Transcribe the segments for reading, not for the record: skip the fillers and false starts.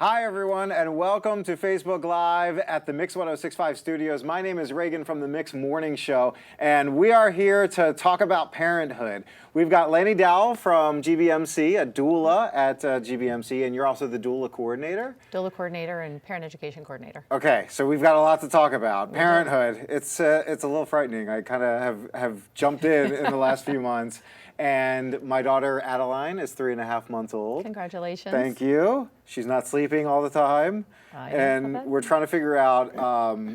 Hi everyone, and welcome to Facebook Live at the Mix 1065 studios. My name is Reagan from the Mix Morning Show, and we are here to talk about parenthood. We've got Lanny Dowell from GBMC, a doula at GBMC, and you're also the Doula Coordinator? Doula Coordinator and Parent Education Coordinator. Okay, so we've got a lot to talk about. Parenthood, it's a little frightening. I kind of have jumped in the last few months, and my daughter Adeline is 3.5 months old. Congratulations. Thank you. She's not sleeping all the time, and we're trying to figure out,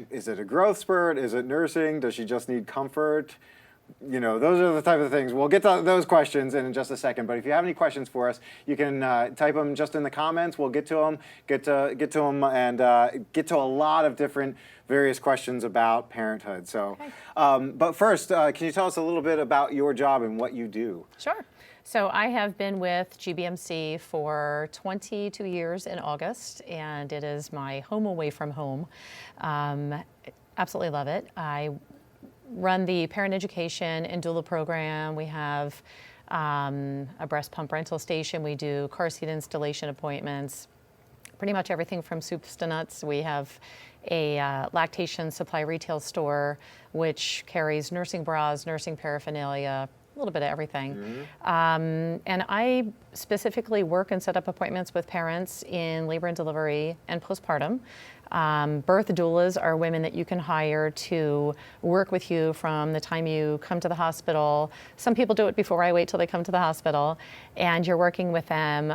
is it a growth spurt? Is it nursing? Does she just need comfort? You know, those are the type of things. We'll get to those questions in just a second, but if you have any questions for us, you can type them just in the comments. We'll get to them, get to them, and get to a lot of different various questions about parenthood. So, but first, can you tell us a little bit about your job and what you do? Sure. So I have been with GBMC for 22 years in August, and it is my home away from home. Absolutely love it. I run the parent education and doula program. We have a breast pump rental station. We do car seat installation appointments, pretty much everything from soups to nuts. We have a lactation supply retail store, which carries nursing bras, nursing paraphernalia, a little bit of everything. And I specifically work and set up appointments with parents in labor and delivery and postpartum. Birth doulas are women that you can hire to work with you from the time you come to the hospital. Some people do it before I wait till they come to the hospital, and you're working with them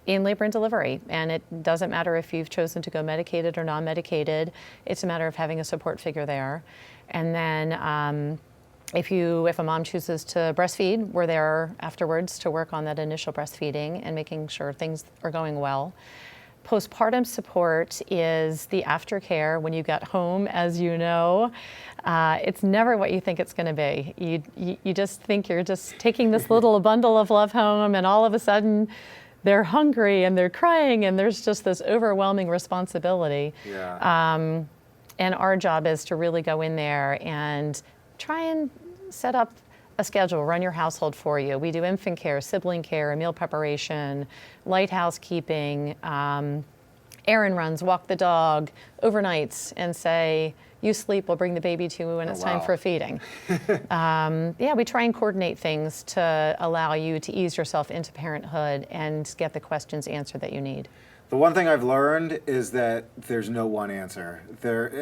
in labor and delivery. And it doesn't matter if you've chosen to go medicated or non-medicated. It's a matter of having a support figure there. And then if a mom chooses to breastfeed, we're there afterwards to work on that initial breastfeeding and making sure things are going well. Postpartum support is the aftercare when you get home, as you know. It's never what you think it's going to be. You just think you're just taking this little bundle of love home, and all of a sudden they're hungry and they're crying, and there's just this overwhelming responsibility. Yeah. And our job is to really go in there and try and set up a schedule, run your household for you. We do infant care, sibling care, meal preparation, light housekeeping, errand runs, walk the dog, overnights, and say, you sleep, we'll bring the baby to you when it's time for feeding. Yeah, we try and coordinate things to allow you to ease yourself into parenthood and get the questions answered that you need. The one thing I've learned is that there's no one answer.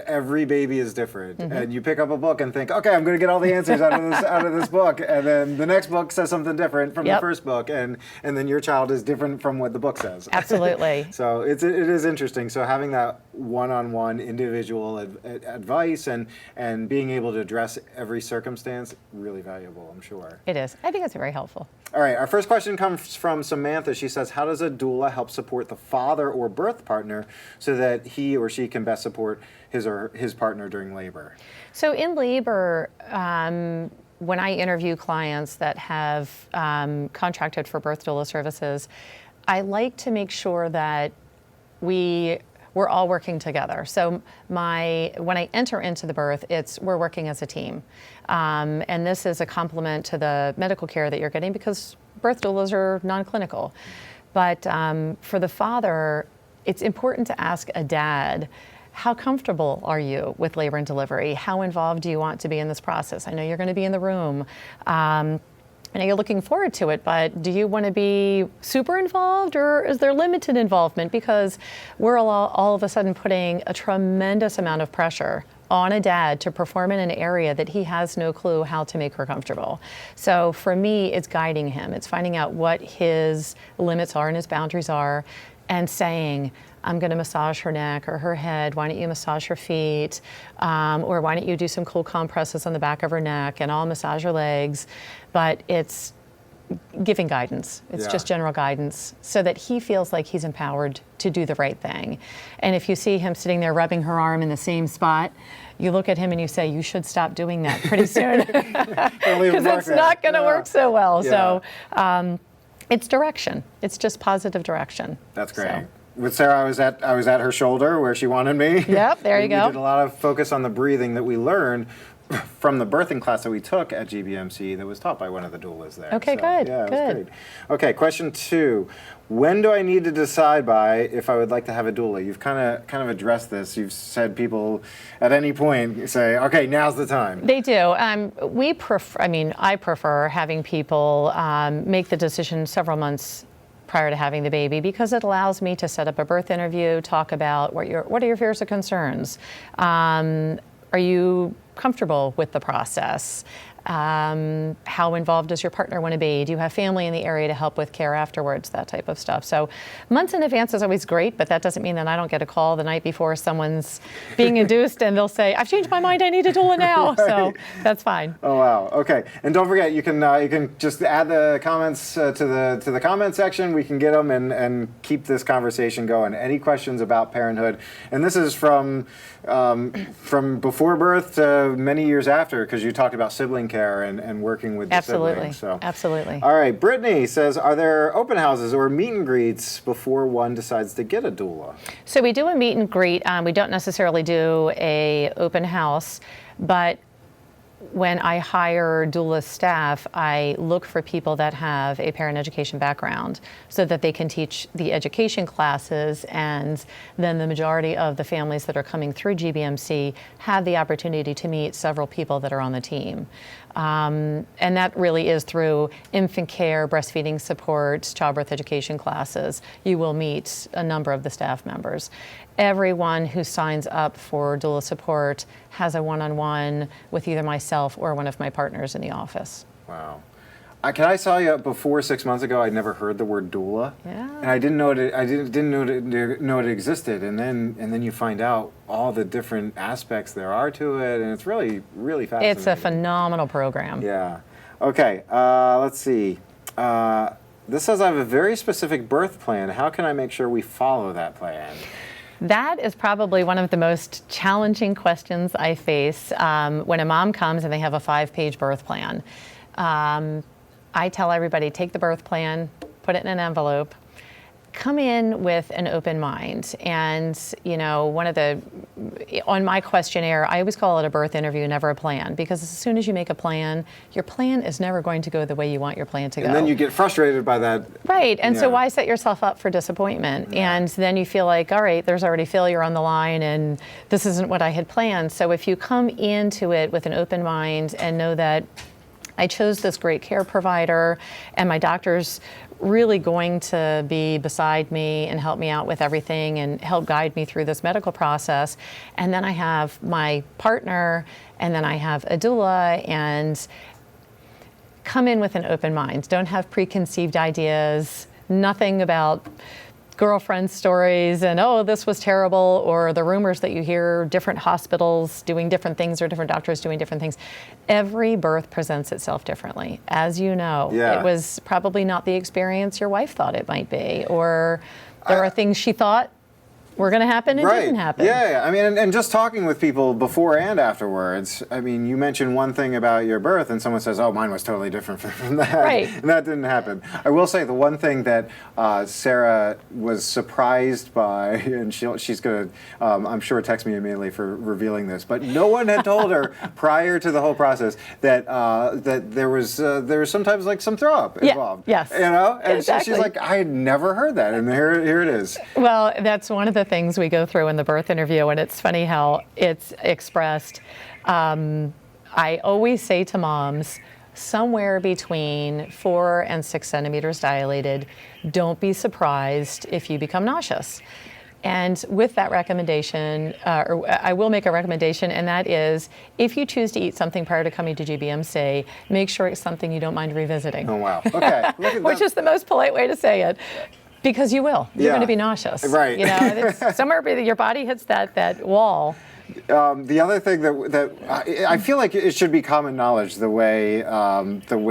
Every baby is different, and you pick up a book and think, okay, I'm going to get all the answers out of this book, and then the next book says something different from the first book, and then your child is different from what the book says. Absolutely. So it is interesting. So having that one-on-one individual advice and being able to address every circumstance, really valuable, I'm sure. It is. I think it's very helpful. All right, our first question comes from Samantha. She says, how does a doula help support the father or birth partner so that he or she can best support his partner during labor? So in labor, when I interview clients that have contracted for birth doula services, I like to make sure that we're all working together. So when I enter into the birth, we're working as a team. And this is a complement to the medical care that you're getting because birth doulas are non-clinical. But for the father, it's important to ask a dad, how comfortable are you with labor and delivery? How involved do you want to be in this process? I know you're going to be in the room. I know you're looking forward to it, but do you want to be super involved, or is there limited involvement? Because we're all of a sudden putting a tremendous amount of pressure on a dad to perform in an area that he has no clue how to make her comfortable. So for me, it's guiding him. It's finding out what his limits are and his boundaries are, and saying, I'm going to massage her neck or her head. Why don't you massage her feet? Or why don't you do some cool compresses on the back of her neck, and I'll massage her legs. But it's giving guidance. It's just general guidance so that he feels like he's empowered to do the right thing. And if you see him sitting there rubbing her arm in the same spot, you look at him and you say, you should stop doing that pretty soon. Because it's not going to work so well. So it's direction. It's just positive direction. That's great. So. With Sarah, I was at her shoulder where she wanted me. Yep, there you go. We did a lot of focus on the breathing that we learned from the birthing class that we took at GBMC that was taught by one of the doulas there. Okay, good. Yeah, it good. was great. Okay, question 2. When do I need to decide by if I would like to have a doula? You've kind of addressed this. You've said people at any point say, okay, now's the time. They do. I prefer having people make the decision several months prior to having the baby, because it allows me to set up a birth interview, talk about what are your fears or concerns. Are you comfortable with the process? How involved does your partner want to be? Do you have family in the area to help with care afterwards? That type of stuff. So months in advance is always great, but that doesn't mean that I don't get a call the night before someone's being induced and they'll say, I've changed my mind, I need a doula now. Right. So that's fine. Oh, wow. Okay. And don't forget, you can just add the comments to the comment section. We can get them and keep this conversation going. Any questions about parenthood? And this is from before birth to many years after, because you talked about sibling care and working with the siblings. So. Absolutely. All right, Brittany says, are there open houses or meet and greets before one decides to get a doula? So we do a meet and greet. We don't necessarily do a open house, but when I hire doula staff, I look for people that have a parent education background so that they can teach the education classes, and then the majority of the families that are coming through GBMC have the opportunity to meet several people that are on the team. And that really is through infant care, breastfeeding support, childbirth education classes. You will meet a number of the staff members. Everyone who signs up for doula support has a one-on-one with either myself or one of my partners in the office. Can I tell you, before 6 months ago, I'd never heard the word doula, and I didn't know it existed. And then you find out all the different aspects there are to it, and it's really, really fascinating. It's a phenomenal program. Yeah. Okay. Let's see. This says I have a very specific birth plan. How can I make sure we follow that plan? That is probably one of the most challenging questions I face when a mom comes and they have a 5-page birth plan. I tell everybody, take the birth plan, put it in an envelope, come in with an open mind. And, on my questionnaire, I always call it a birth interview, never a plan, because as soon as you make a plan, your plan is never going to go the way you want your plan to go. And then you get frustrated by that. Right, and so why set yourself up for disappointment? Yeah. And then you feel like, all right, there's already failure on the line and this isn't what I had planned. So if you come into it with an open mind and know that I chose this great care provider and my doctor's really going to be beside me and help me out with everything and help guide me through this medical process. And then I have my partner, and then I have a doula, and come in with an open mind. Don't have preconceived ideas, nothing about girlfriend stories and, oh, this was terrible, or the rumors that you hear, different hospitals doing different things or different doctors doing different things. Every birth presents itself differently. As you know, It was probably not the experience your wife thought it might be, or there are things she thought were going to happen and didn't happen. Yeah. I mean, and just talking with people before and afterwards, I mean, you mentioned one thing about your birth and someone says, oh, mine was totally different from that. Right. And that didn't happen. I will say the one thing that Sarah was surprised by, and she's going to, I'm sure, text me immediately for revealing this, but no one had told her prior to the whole process that that there was sometimes like some throw up involved. Yes. And exactly. she's like, I had never heard that, and here it is. Well, that's one of the things we go through in the birth interview, and it's funny how it's expressed. I always say to moms, somewhere between 4 and 6 centimeters dilated, don't be surprised if you become nauseous. And with that recommendation, or I will make a recommendation, and that is, if you choose to eat something prior to coming to GBMC, make sure it's something you don't mind revisiting. Oh, wow. Okay. Which is the most polite way to say it. Because you will. You're going to be nauseous. Right. It's somewhere your body hits that wall. The other thing that I feel like it should be common knowledge, the way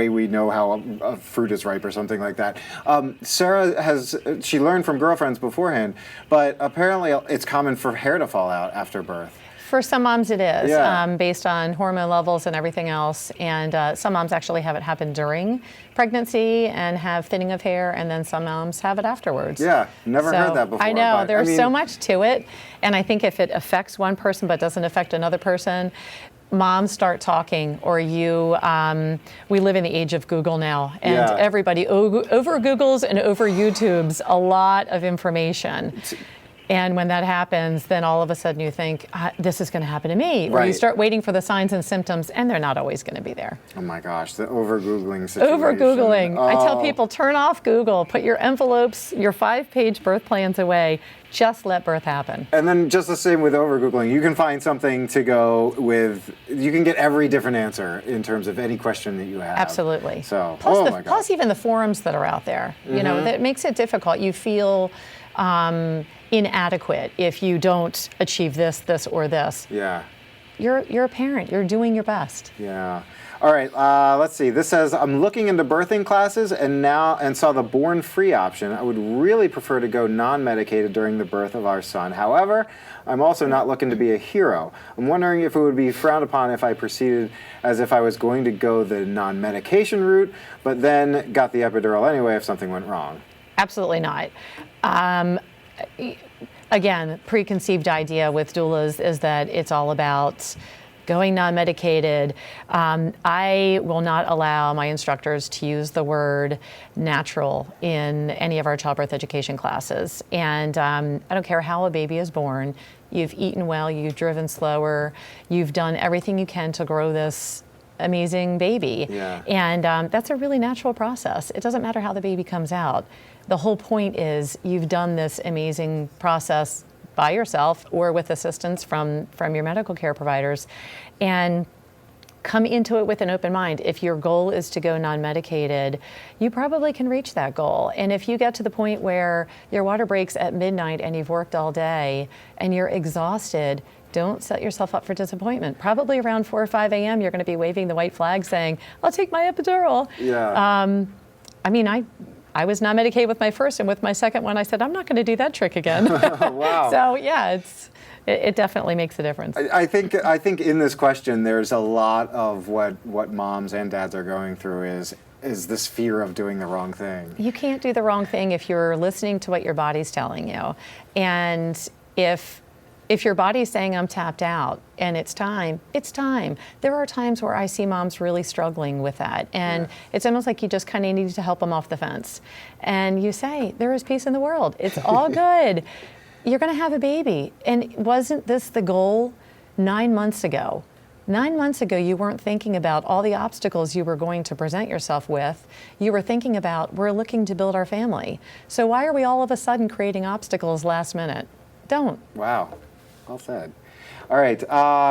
we know how a fruit is ripe or something like that. Sarah she learned from girlfriends beforehand, but apparently it's common for hair to fall out after birth. For some moms it is, based on hormone levels and everything else. And some moms actually have it happen during pregnancy and have thinning of hair, and then some moms have it afterwards. Yeah, never heard that before. I know, there's so much to it. And I think if it affects one person but doesn't affect another person, moms start talking, or we live in the age of Google now, and everybody over Googles and over YouTubes a lot of information. And when that happens, then all of a sudden you think, this is going to happen to me. Or you start waiting for the signs and symptoms, and they're not always going to be there. Oh my gosh, the over-Googling situation. Over-Googling. I tell people, turn off Google. Put your envelopes, your 5-page birth plans away. Just let birth happen. And then just the same with over-Googling. You can find something to go with. You can get every different answer in terms of any question that you have. Absolutely. So, plus even the forums that are out there. You know, that makes it difficult. You feel inadequate if you don't achieve this, or this. Yeah. You're a parent. You're doing your best. Yeah. All right. Let's see. This says, I'm looking into birthing classes and saw the born free option. I would really prefer to go non-medicated during the birth of our son. However, I'm also not looking to be a hero. I'm wondering if it would be frowned upon if I proceeded as if I was going to go the non-medication route, but then got the epidural anyway if something went wrong. Absolutely not. Again, preconceived idea with doulas is that it's all about going non-medicated. I will not allow my instructors to use the word natural in any of our childbirth education classes. And I don't care how a baby is born. You've eaten well, you've driven slower, you've done everything you can to grow this amazing baby. Yeah. And that's a really natural process. It doesn't matter how the baby comes out. The whole point is you've done this amazing process by yourself or with assistance from your medical care providers, and come into it with an open mind. If your goal is to go non-medicated, you probably can reach that goal. And if you get to the point where your water breaks at midnight and you've worked all day and you're exhausted, don't set yourself up for disappointment. Probably around 4 or 5 a.m. you're going to be waving the white flag saying, I'll take my epidural. Yeah. I mean, I was non-medicated with my first, and with my second one, I said, I'm not going to do that trick again. Wow. So yeah, it definitely makes a difference. I think in this question, there's a lot of what moms and dads are going through is this fear of doing the wrong thing. You can't do the wrong thing if you're listening to what your body's telling you. And if your body's saying I'm tapped out and it's time, it's time. There are times where I see moms really struggling with that. And it's almost like you just kind of need to help them off the fence. And you say, there is peace in the world. It's all good. You're going to have a baby. And wasn't this the goal 9 months ago? 9 months ago, you weren't thinking about all the obstacles you were going to present yourself with. You were thinking about, we're looking to build our family. So why are we all of a sudden creating obstacles last minute? Don't. Wow. Well said. All right,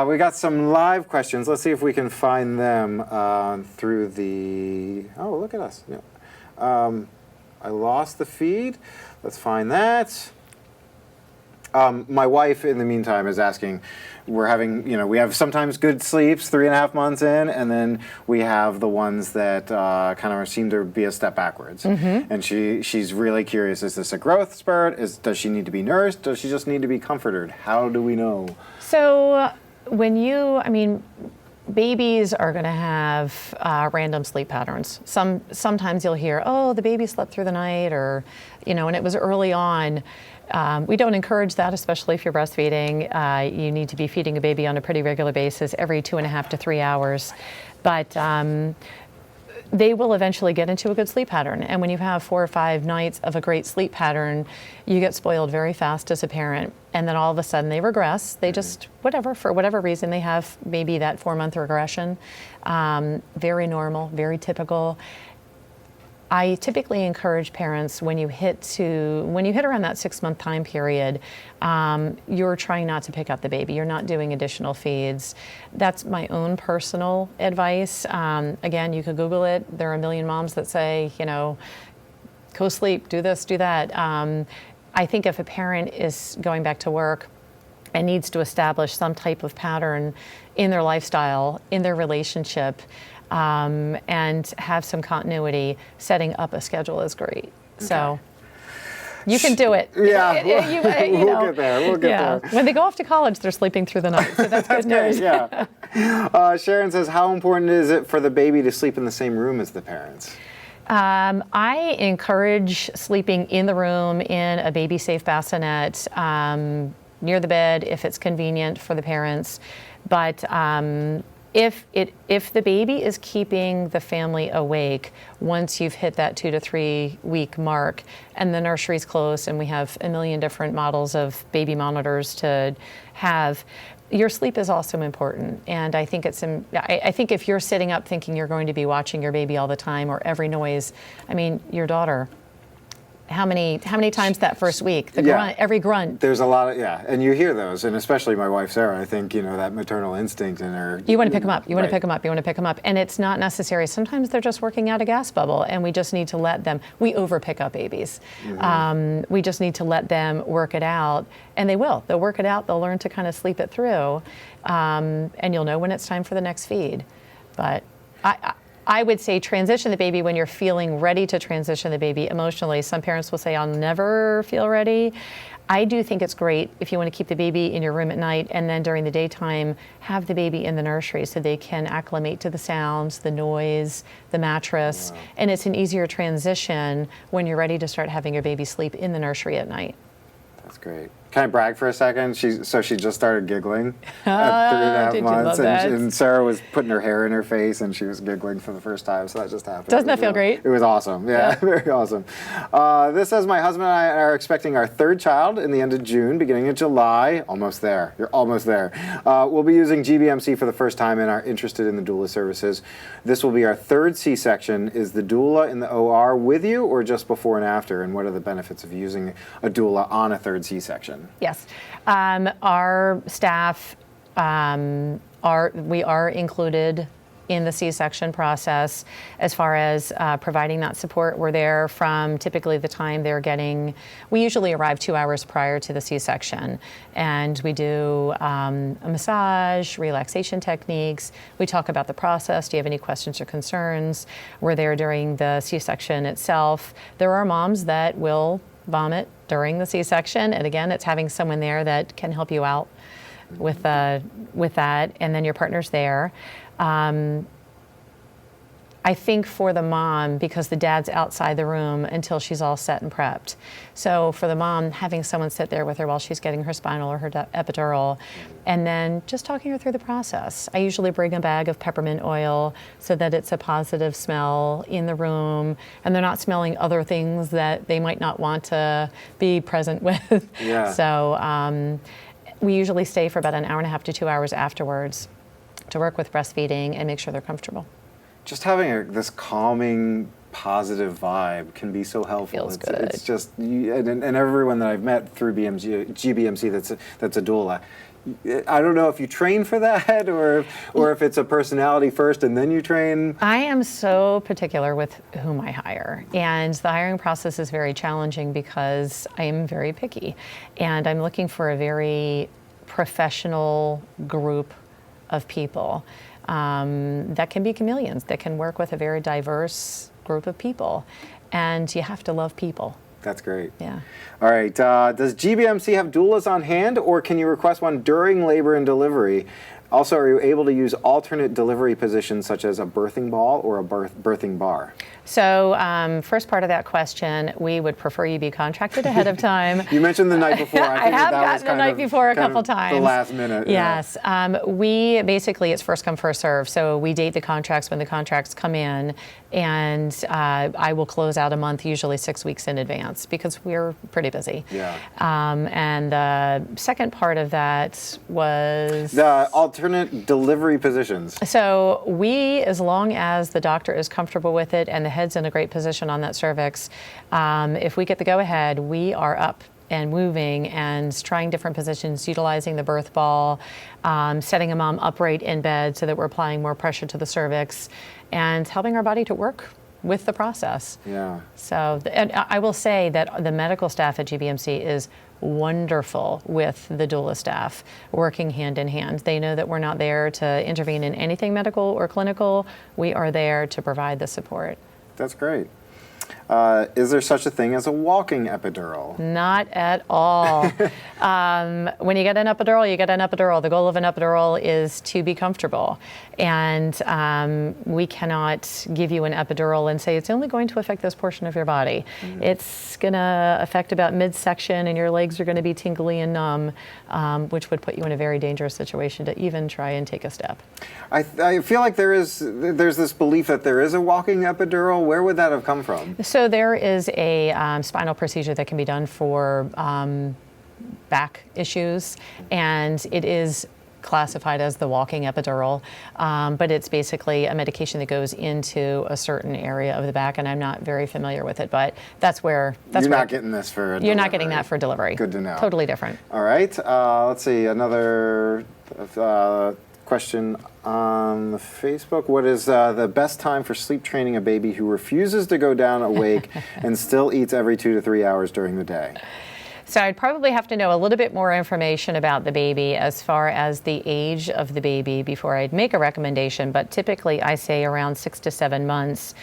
we got some live questions. Let's see if we can find them through the. Oh, look at us! Yeah. I lost the feed. Let's find that. My wife, in the meantime, is asking. We're having, we have sometimes good sleeps 3.5 months in, and then we have the ones that kind of seem to be a step backwards. Mm-hmm. And she's really curious, is this a growth spurt? Does she need to be nursed? Does she just need to be comforted? How do we know? So babies are going to have random sleep patterns. Sometimes you'll hear, oh, the baby slept through the night, or, and it was early on. We don't encourage that, especially if you're breastfeeding. You need to be feeding a baby on a pretty regular basis, every 2.5 to 3 hours. But they will eventually get into a good sleep pattern. And when you have 4 or 5 nights of a great sleep pattern, you get spoiled very fast as a parent. And then all of a sudden they regress. They just, for whatever reason, they have maybe that 4-month regression. Very normal, very typical. I typically encourage parents when you hit around that 6-month time period, you're trying not to pick up the baby. You're not doing additional feeds. That's my own personal advice. Again, you could Google it. There are a million moms that say, go sleep, do this, do that. I think if a parent is going back to work and needs to establish some type of pattern in their lifestyle, in their relationship, and have some continuity, setting up a schedule is great. Okay. So you can do it. Yeah, we'll get there. We'll get there. When they go off to college, they're sleeping through the night, so that's good news. Yeah. Sharon says, how important is it for the baby to sleep in the same room as the parents? I encourage sleeping in the room in a baby-safe bassinet, near the bed if it's convenient for the parents. But if the baby is keeping the family awake once you've hit that 2 to 3 week mark and the nursery's close and we have a million different models of baby monitors to have, your sleep is also important. And I think I think if you're sitting up thinking you're going to be watching your baby all the time or every noise, I mean, your daughter, how many times that first week? Grunt, every grunt. There's a lot of, and you hear those, and especially my wife, Sarah, I think, that maternal instinct in her. You want to pick them up, you want to pick them up, you want to pick them up. And it's not necessary. Sometimes they're just working out a gas bubble, and we just need to let them, we over pick up babies. Mm-hmm. We just need to let them work it out, and they will. They'll work it out, they'll learn to kind of sleep it through, and you'll know when it's time for the next feed. But I would say transition the baby when you're feeling ready to transition the baby emotionally. Some parents will say, I'll never feel ready. I do think it's great if you want to keep the baby in your room at night and then during the daytime, have the baby in the nursery so they can acclimate to the sounds, the noise, the mattress. Wow. And it's an easier transition when you're ready to start having your baby sleep in the nursery at night. That's great. Can I brag for a second? She just started giggling at 3.5 months, and Sarah was putting her hair in her face, and she was giggling for the first time. So that just happened. Doesn't that feel great? It was awesome. Yeah, very awesome. This says my husband and I are expecting our third child in the end of June, beginning of July. Almost there. You're almost there. We'll be using GBMC for the first time and are interested in the doula services. This will be our third C-section. Is the doula in the OR with you, or just before and after? And what are the benefits of using a doula on a third C-section? Yes. Our staff, we are included in the C-section process as far as providing that support. We're there from typically the time they're getting, we usually arrive 2 hours prior to the C-section, and we do a massage, relaxation techniques. We talk about the process. Do you have any questions or concerns? We're there during the C-section itself. There are moms that will vomit during the C-section, and again, it's having someone there that can help you out with that, and then your partner's there. I think for the mom, because the dad's outside the room until she's all set and prepped. So for the mom, having someone sit there with her while she's getting her spinal or her epidural, and then just talking her through the process. I usually bring a bag of peppermint oil so that it's a positive smell in the room, and they're not smelling other things that they might not want to be present with. Yeah. So we usually stay for about 1.5 hours to 2 hours afterwards to work with breastfeeding and make sure they're comfortable. Just having this calming, positive vibe can be so helpful. Feels good. It's just, and everyone that I've met through GBMC that's a doula, I don't know if you train for that or if it's a personality first and then you train. I am so particular with whom I hire, and the hiring process is very challenging because I am very picky, and I'm looking for a very professional group of people that can be chameleons, that can work with a very diverse group of people, and you have to love people. That's great. Yeah. All right. Does GBMC have doulas on hand, or can you request one during labor and delivery? Also, are you able to use alternate delivery positions such as a birthing ball or a birthing bar? So, first part of that question, we would prefer you be contracted ahead of time. You mentioned the night before. I have gotten the night before a couple times. The last minute. Yes. Yeah. We basically, it's first come, first serve. So we date the contracts when the contracts come in, and I will close out a month, usually 6 weeks in advance, because we're pretty busy. Yeah. And the second part of that was the alternate delivery positions. So we, as long as the doctor is comfortable with it and the head's in a great position on that cervix, if we get the go-ahead, we are up and moving and trying different positions, utilizing the birth ball, setting a mom upright in bed so that we're applying more pressure to the cervix, and helping our body to work with the process. Yeah. So, and I will say that the medical staff at GBMC is wonderful with the doula staff, working hand in hand. They know that we're not there to intervene in anything medical or clinical. We are there to provide the support. That's great. Is there such a thing as a walking epidural? Not at all. When you get an epidural, you get an epidural. The goal of an epidural is to be comfortable. And we cannot give you an epidural and say it's only going to affect this portion of your body. It's going to affect about midsection, and your legs are going to be tingly and numb, which would put you in a very dangerous situation to even try and take a step. I feel like there's this belief that there is a walking epidural. Where would that have come from? So there is a spinal procedure that can be done for back issues, and it is classified as the walking epidural, but it's basically a medication that goes into a certain area of the back, and I'm not very familiar with it, but you're not getting this for delivery. You're not getting that for delivery. Good to know. Totally different. All right, let's see, another question on the Facebook. What is the best time for sleep training a baby who refuses to go down awake and still eats every 2 to 3 hours during the day? So I'd probably have to know a little bit more information about the baby as far as the age of the baby before I'd make a recommendation, but typically I say around 6 to 7 months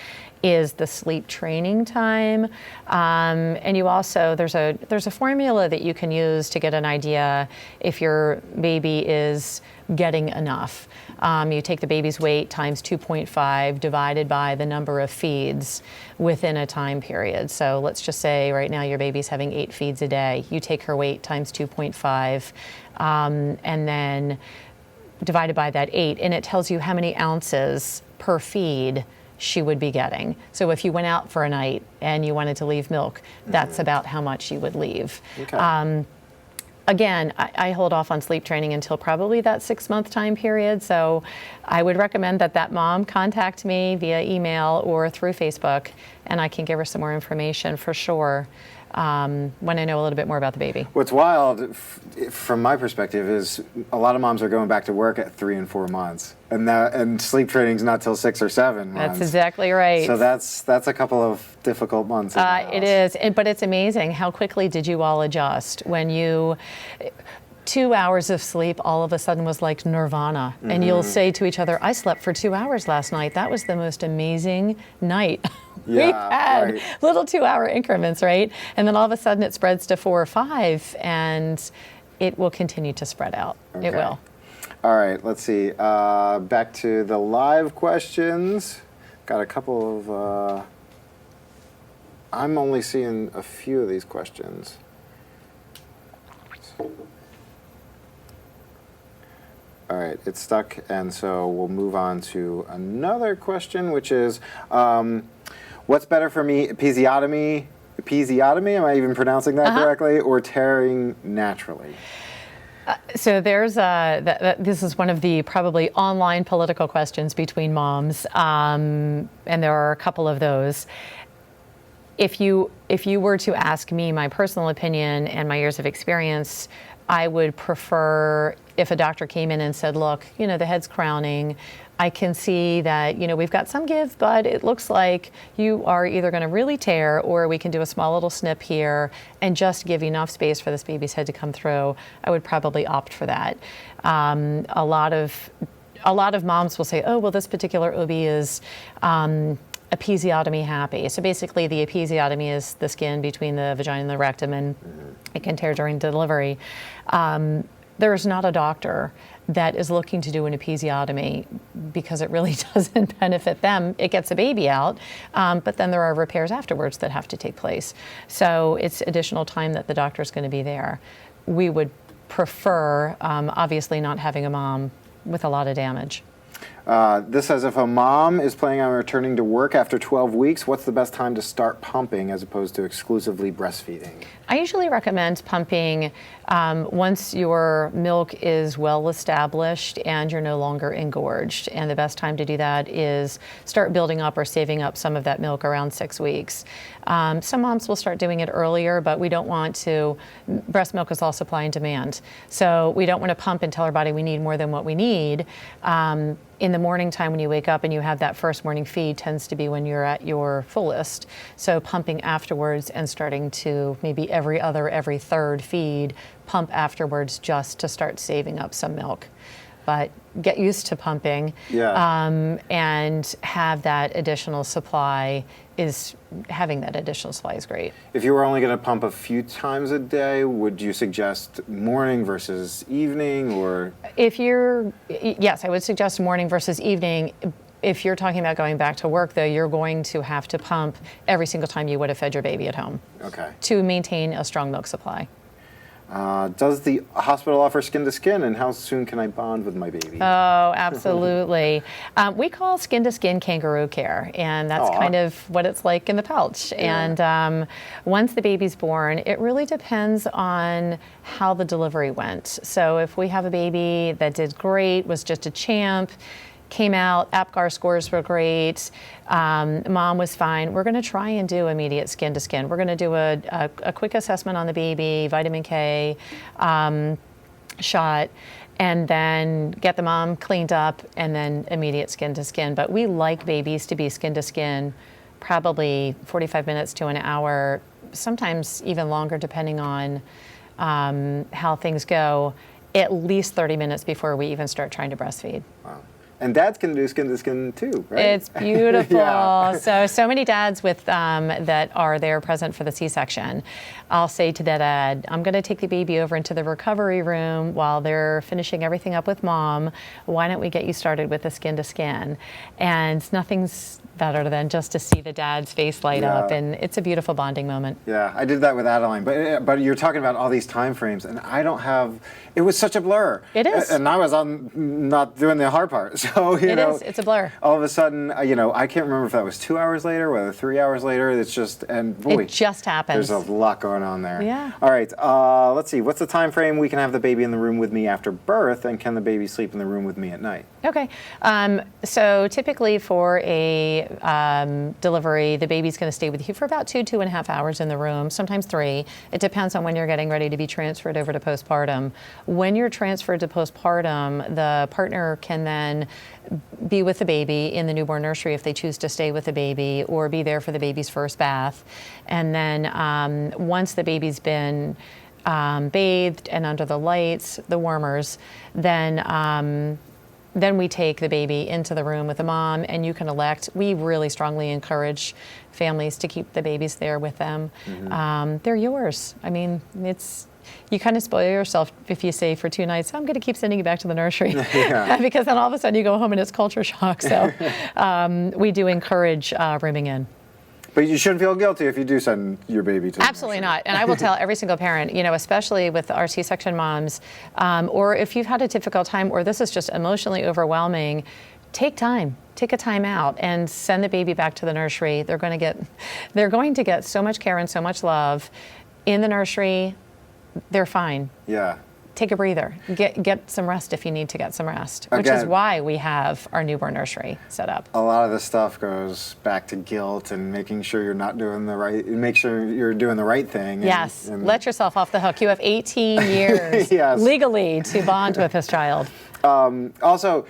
is the sleep training time. And you also, there's a formula that you can use to get an idea if your baby is getting enough. You take the baby's weight times 2.5 divided by the number of feeds within a time period. So let's just say right now your baby's having 8 feeds a day. You take her weight times 2.5 and then divided by that 8, and it tells you how many ounces per feed she would be getting. So if you went out for a night and you wanted to leave milk, that's about how much you would leave. Okay. Again, I hold off on sleep training until probably that 6-month time period. So I would recommend that mom contact me via email or through Facebook, and I can give her some more information for sure when I know a little bit more about the baby. What's wild, from my perspective, is a lot of moms are going back to work at 3 and 4 months, and sleep training's not till 6 or 7 months. That's exactly right. So that's a couple of difficult months. It is, but it's amazing how quickly did you all adjust when you. 2 hours of sleep all of a sudden was like nirvana. And you'll say to each other, I slept for 2 hours last night. That was the most amazing night we've had. Right. Little 2-hour increments, right? And then all of a sudden it spreads to 4 or 5, and it will continue to spread out. Okay. It will. All right, let's see. Back to the live questions. Got a couple of, I'm only seeing a few of these questions. All right, it's stuck, and so we'll move on to another question, which is, what's better for me, episiotomy, am I even pronouncing that correctly, or tearing naturally? So there's this is one of the probably online political questions between moms, and there are a couple of those. If you were to ask me my personal opinion and my years of experience, I would prefer if a doctor came in and said, look, the head's crowning. I can see that, we've got some give, but it looks like you are either going to really tear, or we can do a small little snip here and just give enough space for this baby's head to come through. I would probably opt for that. A lot of moms will say, oh, well, this particular OB is episiotomy happy. So basically the episiotomy is the skin between the vagina and the rectum, and it can tear during delivery. There is not a doctor that is looking to do an episiotomy because it really doesn't benefit them. It gets a baby out, but then there are repairs afterwards that have to take place. So it's additional time that the doctor is going to be there. We would prefer, obviously, not having a mom with a lot of damage. This says, if a mom is planning on returning to work after 12 weeks, what's the best time to start pumping as opposed to exclusively breastfeeding? I usually recommend pumping once your milk is well established and you're no longer engorged. And the best time to do that is start building up or saving up some of that milk around 6 weeks. Some moms will start doing it earlier, but we don't want to. Breast milk is all supply and demand. So we don't want to pump and tell our body we need more than what we need. In the morning time when you wake up and you have that first morning feed tends to be when you're at your fullest. So pumping afterwards and starting to maybe every other, every third feed, pump afterwards just to start saving up some milk. But get used to pumping, and have that additional supply having that additional supply is great. If you were only going to pump a few times a day, would you suggest morning versus evening, or? Yes, I would suggest morning versus evening. If you're talking about going back to work, though, you're going to have to pump every single time you would have fed your baby at home. Okay. To maintain a strong milk supply. Does the hospital offer skin to skin, and how soon can I bond with my baby? Oh, absolutely. We call skin to skin kangaroo care, and that's kind of what it's like in the pouch. Yeah. And once the baby's born, it really depends on how the delivery went. So if we have a baby that did great, was just a champ, came out, APGAR scores were great, mom was fine, we're going to try and do immediate skin to skin. We're going to do a quick assessment on the baby, vitamin K shot, and then get the mom cleaned up, and then immediate skin to skin. But we like babies to be skin to skin probably 45 minutes to an hour, sometimes even longer depending on how things go, at least 30 minutes before we even start trying to breastfeed. Wow. And dads can do skin to skin too, right? It's beautiful. Yeah. So many dads with that are there present for the C-section. I'll say to that dad, I'm going to take the baby over into the recovery room while they're finishing everything up with mom. Why don't we get you started with the skin to skin? And nothing's better than just to see the dad's face light up, and it's a beautiful bonding moment. Yeah, I did that with Adeline, but you're talking about all these time frames, and I don't have. It was such a blur. It is, and I was not doing the hard part. So it's a blur. All of a sudden, I can't remember if that was 2 hours later, whether 3 hours later. It's just, and boy, it just happens. There's a lot going on there. Yeah. All right, let's see. What's the time frame we can have the baby in the room with me after birth, and can the baby sleep in the room with me at night? Okay, so typically for a delivery, the baby's going to stay with you for about 2.5 hours in the room, sometimes 3. It depends on when you're getting ready to be transferred over to postpartum. When you're transferred to postpartum, the partner can then be with the baby in the newborn nursery if they choose to stay with the baby, or be there for the baby's first bath. And then once the baby's been bathed and under the lights, the warmers, then we take the baby into the room with the mom, and you can elect. We really strongly encourage families to keep the babies there with them. Mm-hmm. They're yours. I mean, you kind of spoil yourself if you say for 2 nights, I'm going to keep sending you back to the nursery. Because then all of a sudden you go home and it's culture shock. So we do encourage rooming in. But you shouldn't feel guilty if you do send your baby to the Absolutely not. And I will tell every single parent, especially with our C-section moms, or if you've had a difficult time, or this is just emotionally overwhelming, take time. Take a time out and send the baby back to the nursery. They're going to get so much care and so much love in the nursery. They're fine. Yeah. Take a breather. Get some rest if you need to get some rest, which is why we have our newborn nursery set up. A lot of this stuff goes back to guilt and making sure you're not doing the right, make sure you're doing the right thing. Yes. Let yourself off the hook. You have 18 years legally to bond with this child. Also,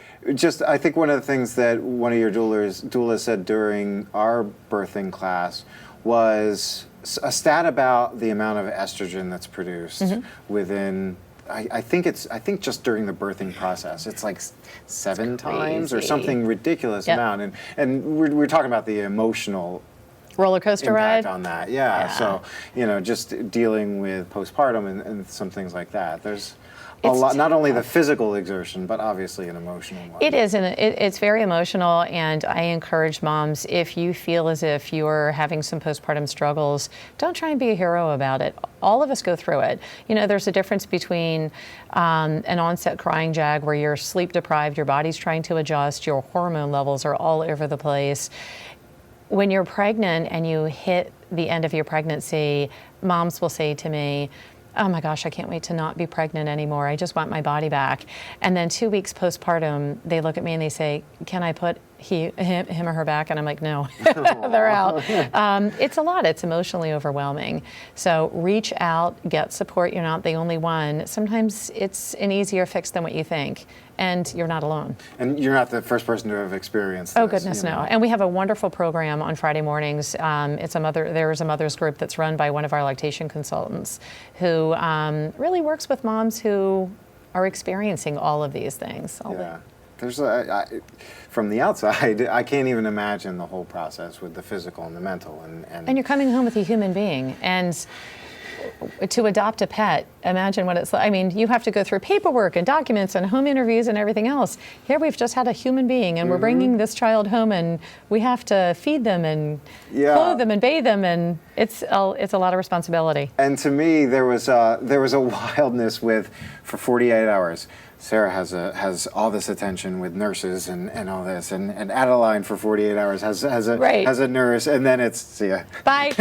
I think one of the things that one of your doulas said during our birthing class was a stat about the amount of estrogen that's produced within. I think just during the birthing process, it's like 7 times or something ridiculous amount, and we're talking about the emotional roller coaster impact ride on that. Yeah. So just dealing with postpartum and some things like that. There's a lot, not only the physical exertion, but obviously an emotional one. It is, and it's very emotional, and I encourage moms, if you feel as if you're having some postpartum struggles, don't try and be a hero about it. All of us go through it. There's a difference between an onset crying jag where you're sleep deprived, your body's trying to adjust, your hormone levels are all over the place. When you're pregnant and you hit the end of your pregnancy, moms will say to me, oh my gosh, I can't wait to not be pregnant anymore. I just want my body back. And then 2 weeks postpartum, they look at me and they say, can I put him or her back? And I'm like, no, they're out. It's a lot. It's emotionally overwhelming. So reach out, get support. You're not the only one. Sometimes it's an easier fix than what you think. And you're not alone. And you're not the first person to have experienced this. Oh, goodness, no. And we have a wonderful program on Friday mornings. There's a mother's group that's run by one of our lactation consultants who really works with moms who are experiencing all of these things. from the outside, I can't even imagine the whole process with the physical and the mental. And you're coming home with a human being. And to adopt a pet, imagine what it's like. I mean, you have to go through paperwork and documents and home interviews and everything else. Here we've just had a human being, and we're bringing this child home, and we have to feed them and clothe them and bathe them, and it's a lot of responsibility. And to me, there was a wildness with, for 48 hours, Sarah has all this attention with nurses and all this, and Adeline for 48 hours has a nurse, and then it's see ya. Bye.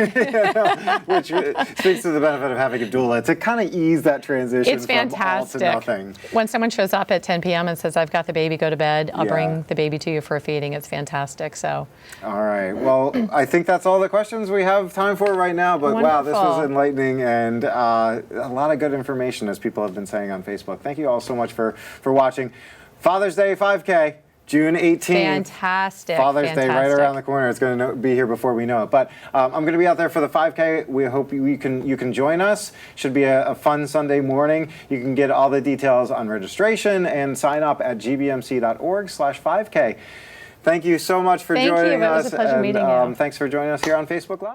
Which speaks to the benefit of having a doula to kind of ease that transition It's from fantastic. all to nothing. When someone shows up at 10 p.m. and says, "I've got the baby, go to bed. I'll bring the baby to you for a feeding." It's fantastic. So. All right. Well, I think that's all the questions we have time for right now. But wow, this was enlightening and a lot of good information, as people have been saying on Facebook. Thank you all so much for watching. Father's Day 5K, June 18th. Fantastic. Father's Day right around the corner. It's going to be here before we know it. But I'm going to be out there for the 5K. We hope you can join us. Should be a fun Sunday morning. You can get all the details on registration and sign up at gbmc.org/5K. Thank you so much for joining us. It was a pleasure meeting you. Thanks for joining us here on Facebook Live.